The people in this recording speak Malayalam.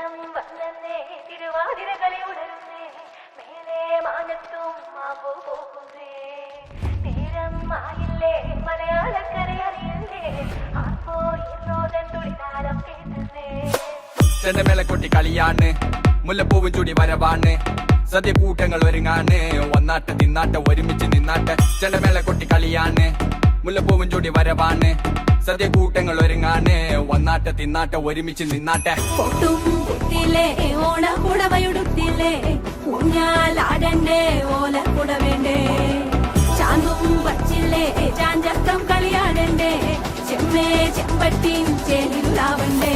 നേരം വന്നേ തിരുവാതിരകളി ഉണരുന്നേ മേലെ മാനത്തും മാമ്പോ പോകുന്നേ നേരം ആയില്ലേ മലയാളക്കര അറിയല്ലേ ആപ്പോ ഇന്നോദൻ തുളിതാരം കേട്ടുന്നേ ചെണ്ടമേള കൊട്ടി കളിയാണ് മുല്ലപ്പൂവും ചൂടി വരവാണ് സദ്യ കൂട്ടങ്ങൾ ഒരുങ്ങാണ് വന്നാട്ട് തിന്നാട്ട് ഒരുമിച്ച് നിന്നാട്ട് ചെണ്ടമേള കൊട്ടി കളിയാണ് മുല്ലപ്പൂവും ചൂടി വരവാണ് സദ്യ കൂട്ടങ്ങൾ ഒരുങ്ങാണ് വന്നാട്ട് തിന്നാട്ട് ഒരുമിച്ച് നിന്നാട്ടെ പൊട്ടും കുത്തിയില്ലേ ഓണ കുടവയുടുത്തില്ലേ ഊഞ്ഞാലാടണ്ടേ ഓല കുട വേണ്ടേ ചാന്തും വച്ചില്ലേ ചാഞ്ചക്കം കളിയാടണ്ടേ ചെമ്മേ ചെമ്പട്ടിൻ ചേലിലാവണ്ടേ